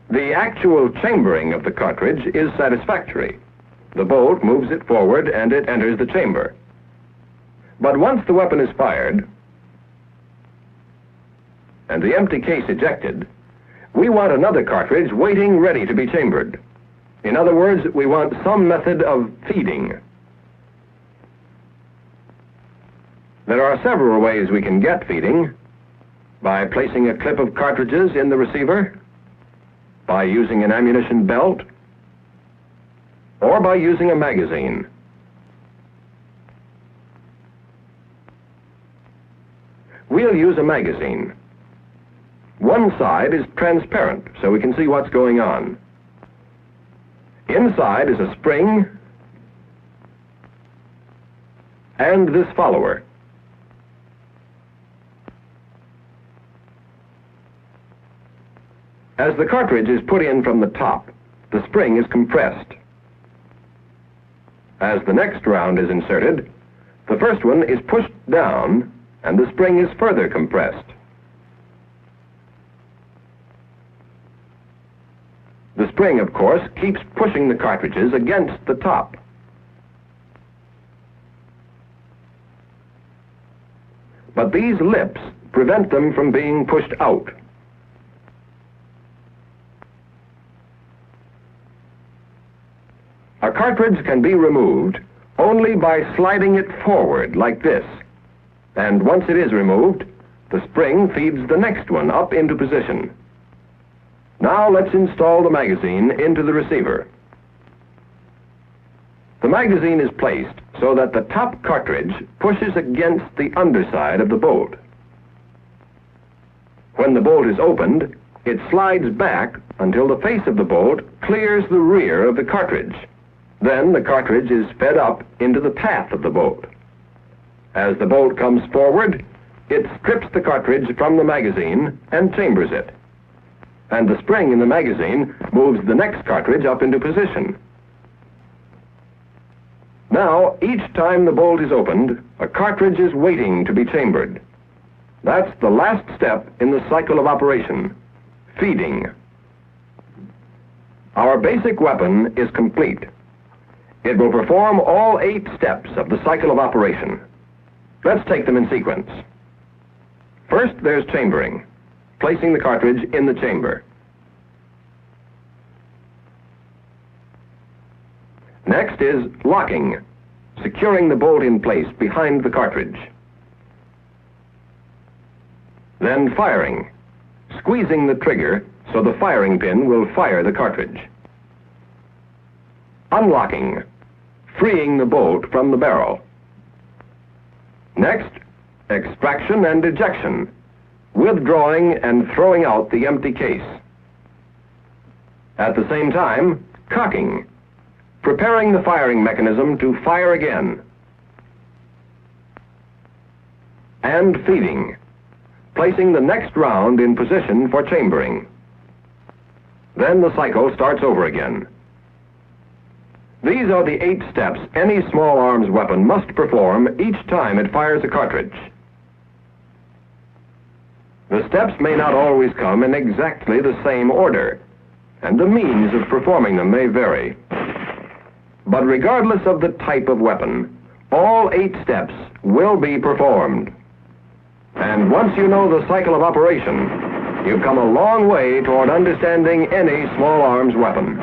The actual chambering of the cartridge is satisfactory. The bolt moves it forward and it enters the chamber. But once the weapon is fired and the empty case ejected, we want another cartridge waiting ready to be chambered. In other words, we want some method of feeding. There are several ways we can get feeding: by placing a clip of cartridges in the receiver, by using an ammunition belt, or by using a magazine. We'll use a magazine. One side is transparent, so we can see what's going on. Inside is a spring and this follower. As the cartridge is put in from the top, the spring is compressed. As the next round is inserted, the first one is pushed down and the spring is further compressed. The spring, of course, keeps pushing the cartridges against the top. But these lips prevent them from being pushed out. A cartridge can be removed only by sliding it forward like this. And once it is removed, the spring feeds the next one up into position. Now let's install the magazine into the receiver. The magazine is placed so that the top cartridge pushes against the underside of the bolt. When the bolt is opened, it slides back until the face of the bolt clears the rear of the cartridge. Then the cartridge is fed up into the path of the bolt. As the bolt comes forward, it strips the cartridge from the magazine and chambers it. And the spring in the magazine moves the next cartridge up into position. Now, each time the bolt is opened, a cartridge is waiting to be chambered. That's the last step in the cycle of operation: feeding. Our basic weapon is complete. It will perform all 8 steps of the cycle of operation. Let's take them in sequence. First, there's chambering, placing the cartridge in the chamber. Next is locking, securing the bolt in place behind the cartridge. Then firing, squeezing the trigger so the firing pin will fire the cartridge. Unlocking, freeing the bolt from the barrel. Next, extraction and ejection, withdrawing and throwing out the empty case. At the same time, cocking, preparing the firing mechanism to fire again. And feeding, placing the next round in position for chambering. Then the cycle starts over again. These are the 8 steps any small arms weapon must perform each time it fires a cartridge. The steps may not always come in exactly the same order, and the means of performing them may vary. But regardless of the type of weapon, all 8 steps will be performed. And once you know the cycle of operation, you've come a long way toward understanding any small arms weapon.